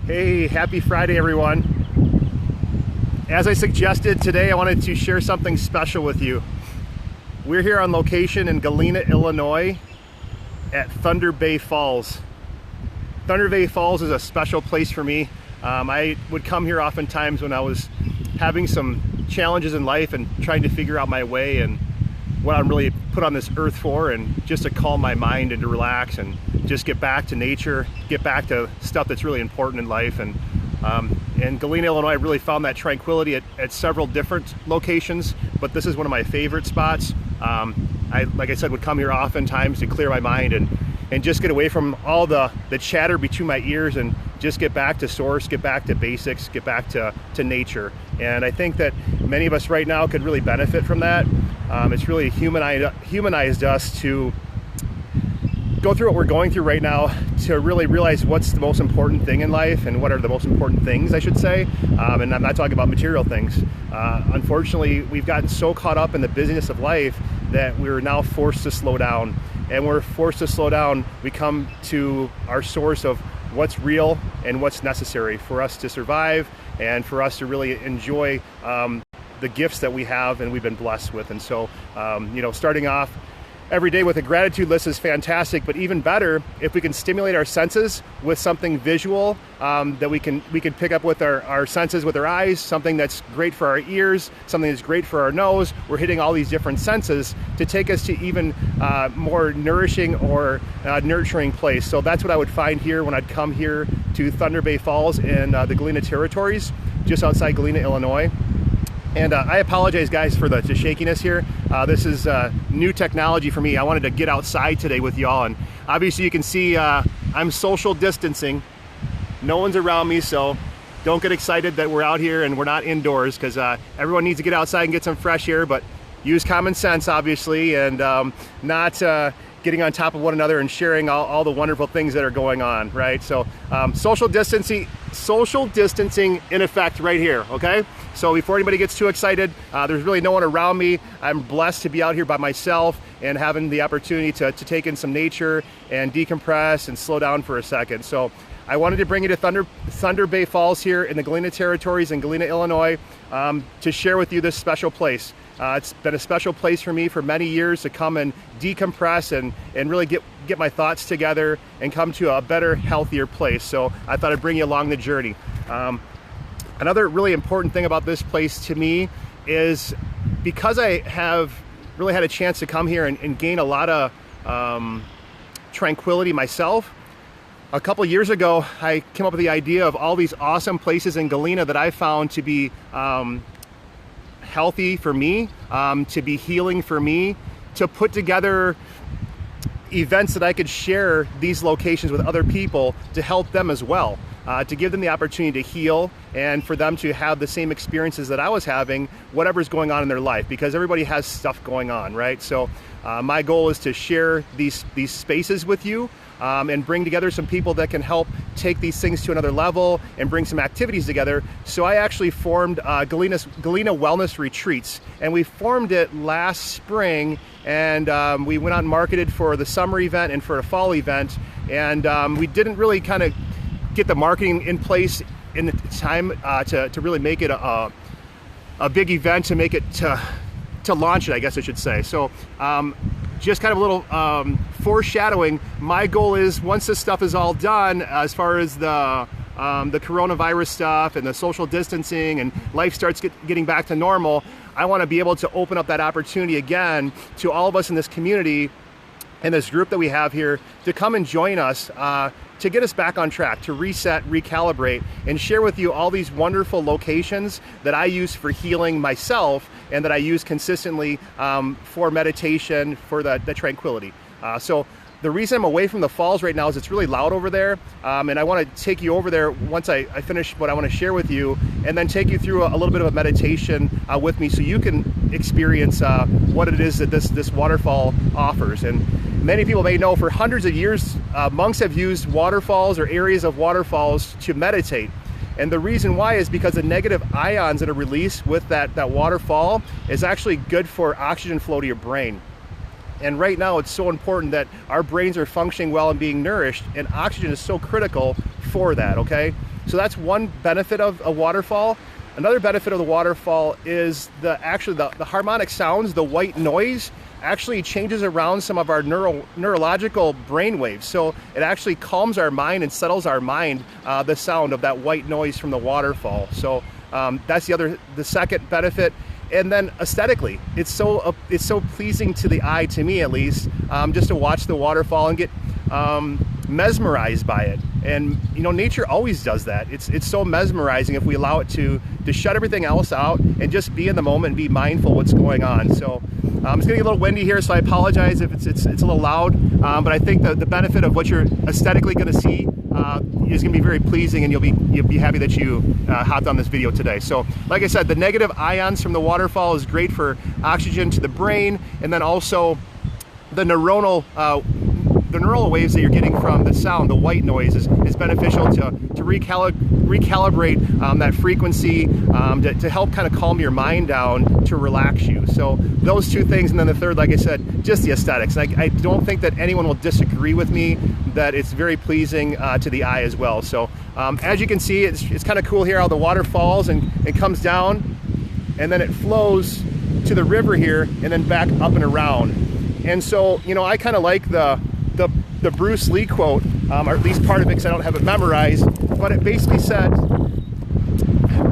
Hey, happy Friday, everyone. As I suggested today, I wanted to share something special with you. We're here on location in Galena, Illinois at Thunder Bay Falls. Thunder Bay Falls is a special place for me. I would come here oftentimes when I was having some challenges in life and trying to figure out my way and what I'm really put on this earth for, and just to calm my mind and to relax and just get back to nature, get back to stuff that's really important in life. And in Galena, Illinois, I really found that tranquility at several different locations, but this is one of my favorite spots. Like I said, would come here oftentimes to clear my mind and just get away from all the chatter between my ears and just get back to source, get back to basics, get back to nature. And I think that many of us right now could really benefit from that. It's really humanized us to go through what we're going through right now, to really realize what's the most important thing in life and what are the most important things, I should say. And I'm not talking about material things. Unfortunately, we've gotten so caught up in the busyness of life that we're now forced to slow down. And we're forced to slow down. We come to our source of what's real and what's necessary for us to survive and for us to really enjoy the gifts that we have and we've been blessed with. And so, starting off every day with a gratitude list is fantastic, but even better if we can stimulate our senses with something visual that we can pick up with our senses, with our eyes, something that's great for our ears, something that's great for our nose. We're hitting all these different senses to take us to even more nourishing or nurturing place. So that's what I would find here when I'd come here to Thunder Bay Falls in the Galena territories, just outside Galena, Illinois. And I apologize, guys, for the shakiness here. This is new technology for me. I wanted to get outside today with y'all, and obviously you can see I'm social distancing. No one's around me, so don't get excited that we're out here and we're not indoors, because everyone needs to get outside and get some fresh air, but use common sense, obviously, and not getting on top of one another and sharing all the wonderful things that are going on, right? So social distancing in effect right here, okay? So before anybody gets too excited, there's really no one around me. I'm blessed to be out here by myself and having the opportunity to take in some nature and decompress and slow down for a second. So I wanted to bring you to Thunder Bay Falls here in the Galena territories in Galena, Illinois, to share with you this special place. It's been a special place for me for many years to come and decompress and really get my thoughts together and come to a better, healthier place. So I thought I'd bring you along the journey. Another really important thing about this place to me is because I have really had a chance to come here and gain a lot of tranquility myself. A couple years ago, I came up with the idea of all these awesome places in Galena that I found to be healthy for me, to be healing for me, to put together events that I could share these locations with other people to help them as well, to give them the opportunity to heal and for them to have the same experiences that I was having, whatever's going on in their life, because everybody has stuff going on, right? So my goal is to share these spaces with you and bring together some people that can help take these things to another level and bring some activities together. So I actually formed Galena Wellness Retreats, and we formed it last spring, and we went out and marketed for the summer event and for a fall event, and we didn't really kind of get the marketing in place in the time to really make it a big event, to make it to launch it, I guess I should say. So just kind of a little foreshadowing. My goal is, once this stuff is all done, as far as the coronavirus stuff and the social distancing and life starts getting back to normal, I want to be able to open up that opportunity again to all of us in this community and this group that we have here to come and join us, to get us back on track, to reset, recalibrate, and share with you all these wonderful locations that I use for healing myself and that I use consistently for meditation, for the tranquility. So the reason I'm away from the falls right now is it's really loud over there, and I want to take you over there once I finish what I want to share with you, and then take you through a little bit of a meditation with me so you can experience what it is that this waterfall offers. And many people may know, for hundreds of years, monks have used waterfalls or areas of waterfalls to meditate. And the reason why is because the negative ions that are released with that waterfall is actually good for oxygen flow to your brain. And right now it's so important that our brains are functioning well and being nourished, and oxygen is so critical for that, okay? So that's one benefit of a waterfall. Another benefit of the waterfall is the harmonic sounds, the white noise, actually changes around some of our neurological brain waves. So it actually calms our mind and settles our mind, the sound of that white noise from the waterfall. So that's the second benefit. And then aesthetically, it's so pleasing to the eye, to me at least, just to watch the waterfall and get mesmerized by it. And you know, nature always does that. It's so mesmerizing if we allow it to shut everything else out and just be in the moment and be mindful what's going on. So it's getting a little windy here, so I apologize if it's a little loud, but I think the benefit of what you're aesthetically going to see is going to be very pleasing, and you'll be happy that you hopped on this video today. So like I said, the negative ions from the waterfall is great for oxygen to the brain, and then also the neuronal waves that you're getting from the sound, the white noise, is beneficial to recalibrate that frequency, to help kind of calm your mind down, to relax you. So those two things, and then the third, like I said, just the aesthetics. I don't think that anyone will disagree with me that it's very pleasing to the eye as well. So as you can see, it's kind of cool here how the water falls and it comes down, and then it flows to the river here and then back up and around. And so, you know, I kind of like the Bruce Lee quote, or at least part of it because I don't have it memorized, but it basically said,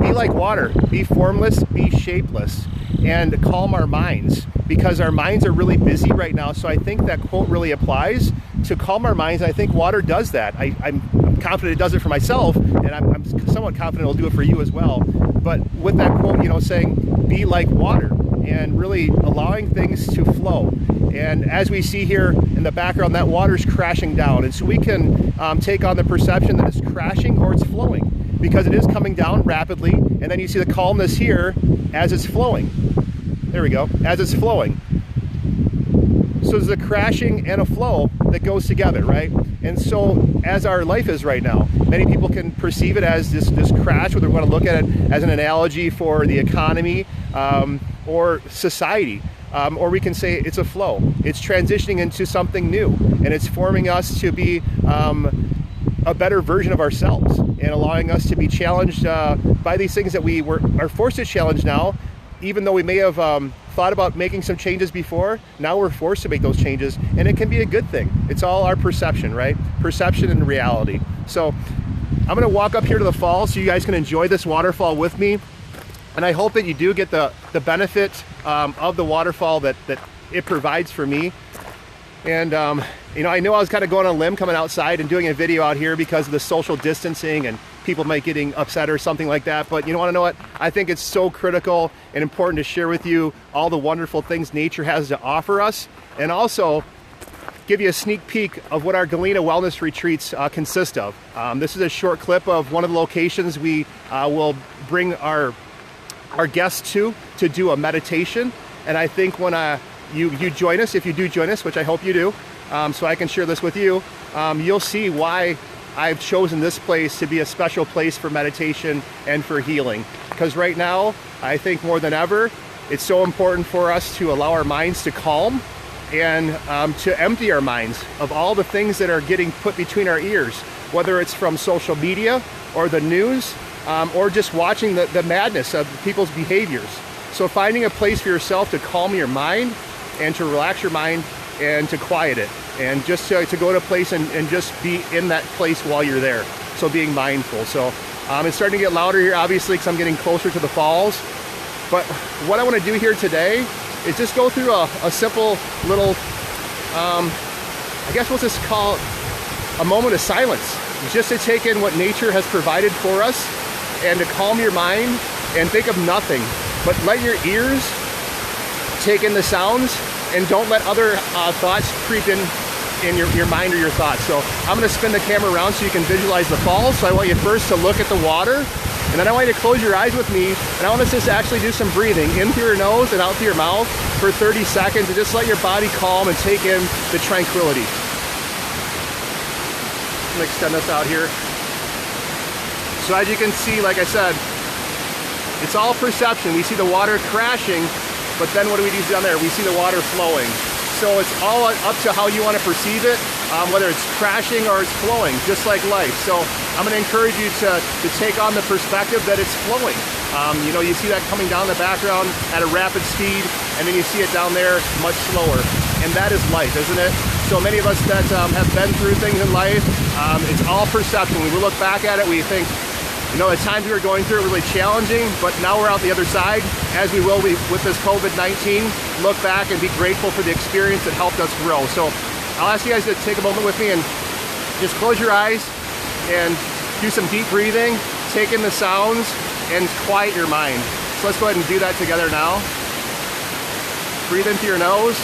be like water, be formless, be shapeless, and calm our minds, because our minds are really busy right now. So I think that quote really applies to calm our minds. I think water does that. I'm confident it does it for myself, and I'm somewhat confident it'll do it for you as well. But with that quote, you know, saying be like water, and really allowing things to flow. And as we see here in the background, that water's crashing down. And so we can take on the perception that it's crashing or it's flowing, because it is coming down rapidly. And then you see the calmness here as it's flowing. There we go, as it's flowing. So there's a crashing and a flow that goes together, right? And so as our life is right now, many people can perceive it as this crash, whether we want to look at it as an analogy for the economy or society. Or we can say it's a flow. It's transitioning into something new, and it's forming us to be a better version of ourselves, and allowing us to be challenged by these things that we are forced to challenge now. Even though we may have thought about making some changes before, now we're forced to make those changes, and it can be a good thing. It's all our perception, right? Perception and reality. So I'm gonna walk up here to the falls so you guys can enjoy this waterfall with me. And I hope that you do get the benefit of the waterfall that it provides for me. And you know, I know I was kind of going on a limb coming outside and doing a video out here because of the social distancing and people might getting upset or something like that. But you want to know what? I think it's so critical and important to share with you all the wonderful things nature has to offer us, and also give you a sneak peek of what our Galena wellness retreats consist of. This is a short clip of one of the locations we will bring our guests to do a meditation. And I think when you join us, if you do join us, which I hope you do, so I can share this with you, you'll see why I've chosen this place to be a special place for meditation and for healing. Because right now, I think more than ever, it's so important for us to allow our minds to calm and to empty our minds of all the things that are getting put between our ears, whether it's from social media or the news, or just watching the madness of people's behaviors. So finding a place for yourself to calm your mind and to relax your mind and to quiet it, and just to go to a place and just be in that place while you're there. So being mindful. So it's starting to get louder here, obviously, because I'm getting closer to the falls. But what I want to do here today is just go through a simple little, I guess we'll just call it a moment of silence, just to take in what nature has provided for us, and to calm your mind and think of nothing, but let your ears take in the sounds, and don't let other thoughts creep in your mind or your thoughts. So I'm going to spin the camera around so you can visualize the falls. So I want you first to look at the water, and then I want you to close your eyes with me, and I want us just actually do some breathing in through your nose and out through your mouth for 30 seconds, and just let your body calm and take in the tranquility. I'm going to extend this out here. So as you can see, like I said, it's all perception. We see the water crashing, but then what do we do down there? We see the water flowing. So it's all up to how you want to perceive it. whether it's crashing or it's flowing, just like life. So I'm going to encourage you to take on the perspective that it's flowing. You know, you see that coming down the background at a rapid speed, and then you see it down there much slower. And that is life, isn't it? So many of us that have been through things in life, it's all perception. When we look back at it, we think, you know, the times we were going through it really challenging, but now we're out the other side, as we will be with this COVID-19, look back and be grateful for the experience that helped us grow. So I'll ask you guys to take a moment with me and just close your eyes and do some deep breathing, take in the sounds, and quiet your mind. So let's go ahead and do that together now. Breathe in through your nose,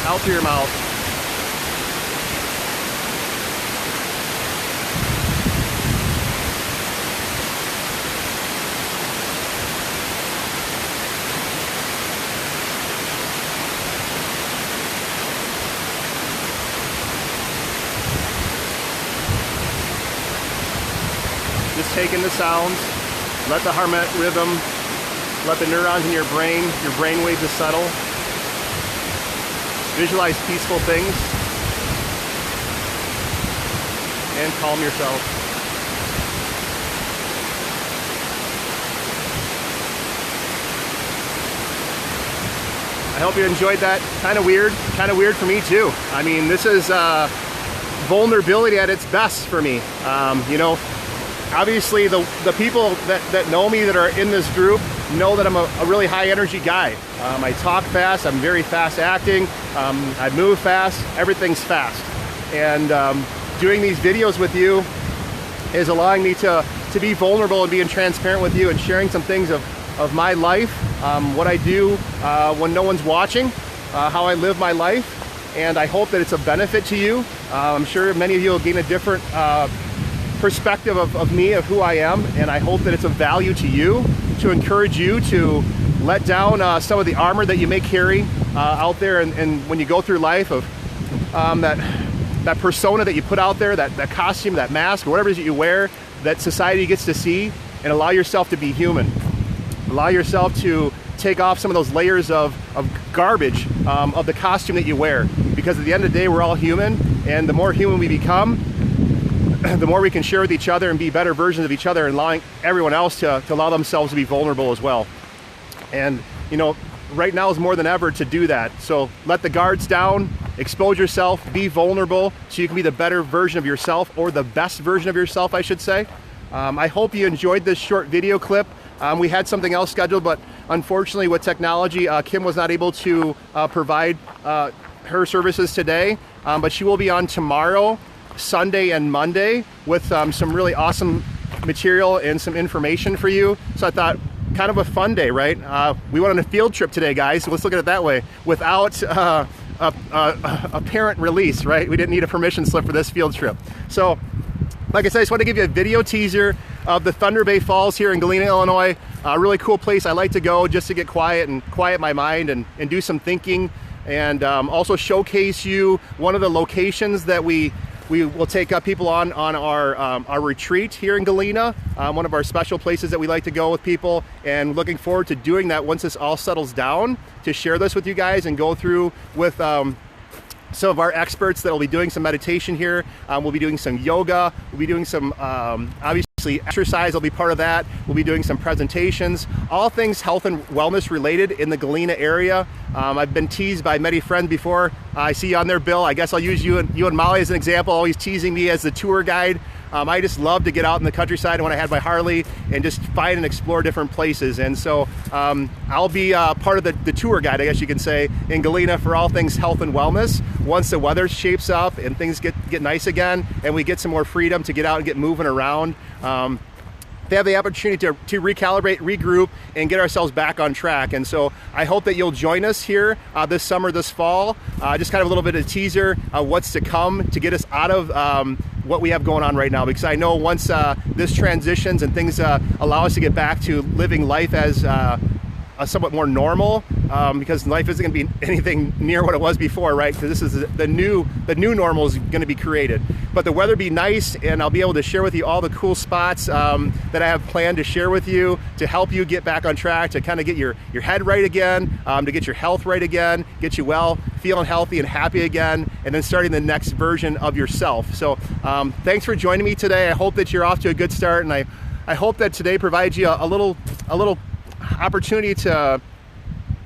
out through your mouth. Just take in the sounds, let the harmonic rhythm, let the neurons in your brain waves to settle. Visualize peaceful things and calm yourself. I hope you enjoyed that. Kind of weird for me too. I mean, this is vulnerability at its best for me. You know, obviously the people that know me, that are in this group, know that I'm a really high energy guy. I talk fast, I'm very fast acting, I move fast, everything's fast. And doing these videos with you is allowing me to be vulnerable and being transparent with you and sharing some things of my life, what I do when no one's watching, how I live my life. And I hope that it's a benefit to you. I'm sure many of you will gain a different perspective of me, of who I am, and I hope that it's of value to you, to encourage you to let down some of the armor that you may carry out there, and when you go through life, of that persona that you put out there, that costume, that mask, or whatever it is that you wear, that society gets to see, and allow yourself to be human. Allow yourself to take off some of those layers of garbage of the costume that you wear, because at the end of the day, we're all human, and the more human we become, the more we can share with each other and be better versions of each other, and allowing everyone else to allow themselves to be vulnerable as well. And you know, right now is more than ever to do that. So let the guards down, expose yourself, be vulnerable, so you can be the better version of yourself, or the best version of yourself, I should say. I hope you enjoyed this short video clip. We had something else scheduled, but unfortunately with technology, Kim was not able to provide her services today, but she will be on tomorrow, Sunday and Monday, with some really awesome material and some information for you. So I thought, kind of a fun day, right? We went on a field trip today, guys, so let's look at it that way, without a parent release, right? We didn't need a permission slip for this field trip. So like I said, I just want to give you a video teaser of the Thunder Bay Falls here in Galena, Illinois. A really cool place I like to go just to get quiet and quiet my mind and do some thinking, and also showcase you one of the locations that we will take people on our retreat here in Galena, one of our special places that we like to go with people, and looking forward to doing that once this all settles down, to share this with you guys and go through with some of our experts that will be doing some meditation here. We'll be doing some yoga, we'll be doing some obviously exercise will be part of that. We'll be doing some presentations, all things health and wellness related in the Galena area. I've been teased by many friends before. I see you on there, Bill. I guess I'll use you and Molly as an example, always teasing me as the tour guide. I just love to get out in the countryside when I had my Harley and just find and explore different places. And so I'll be part of the tour guide, I guess you can say, in Galena for all things health and wellness. Once the weather shapes up and things get nice again, and we get some more freedom to get out and get moving around, they have the opportunity to recalibrate, regroup, and get ourselves back on track. And so I hope that you'll join us here this summer, this fall. Just kind of a little bit of a teaser of what's to come to get us out of what we have going on right now, because I know once this transitions and things allow us to get back to living life as somewhat more normal, because life isn't going to be anything near what it was before, right? Because this is the new normal is going to be created. But the weather be nice, and I'll be able to share with you all the cool spots that I have planned to share with you to help you get back on track, to kind of get your head right again, to get your health right again, get you well feeling healthy and happy again, and then starting the next version of yourself. So thanks for joining me today. I hope that you're off to a good start, and I hope that today provides you a little opportunity to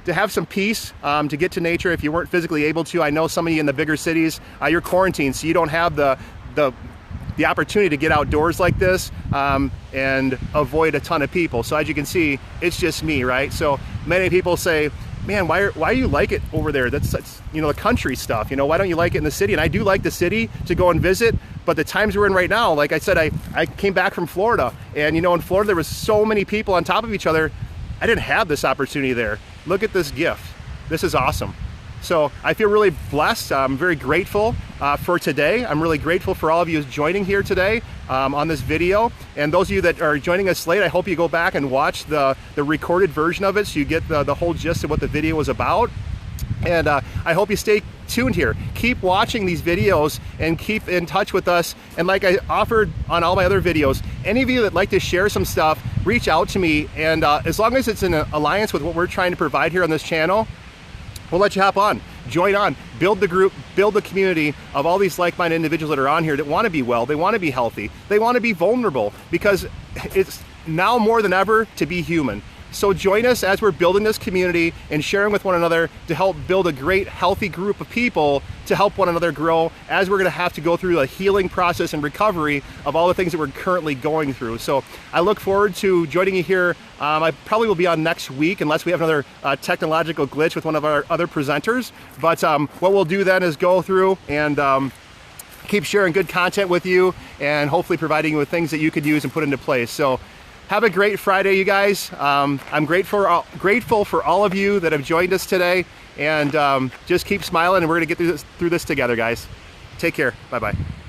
have some peace, to get to nature if you weren't physically able to. I know some of you in the bigger cities, you're quarantined, so you don't have the opportunity to get outdoors like this and avoid a ton of people. So as you can see, it's just me, right? So many people say, man, why you like it over there? That's you know, the country stuff. You know, why don't you like it in the city? And I do like the city to go and visit, but the times we're in right now, like I said, I came back from Florida, and you know, in Florida there was so many people on top of each other. I didn't have this opportunity there. Look at this gift. This is awesome. So I feel really blessed. I'm very grateful for today. I'm really grateful for all of you joining here today on this video. And those of you that are joining us late, I hope you go back and watch the recorded version of it so you get the whole gist of what the video was about. And I hope you stay tuned here. Keep watching these videos and keep in touch with us. And like I offered on all my other videos, any of you that like to share some stuff, reach out to me. And as long as it's in alliance with what we're trying to provide here on this channel, we'll let you hop on, join on, build the group, build the community of all these like-minded individuals that are on here that want to be well, they want to be healthy, they want to be vulnerable, because it's now more than ever to be human. So join us as we're building this community and sharing with one another to help build a great, healthy group of people to help one another grow, as we're going to have to go through a healing process and recovery of all the things that we're currently going through. So I look forward to joining you here. I probably will be on next week unless we have another technological glitch with one of our other presenters. But what we'll do then is go through and keep sharing good content with you, and hopefully providing you with things that you could use and put into place. So have a great Friday, you guys. I'm grateful for all of you that have joined us today, and just keep smiling, and we're gonna get through this together, guys. Take care. Bye-bye.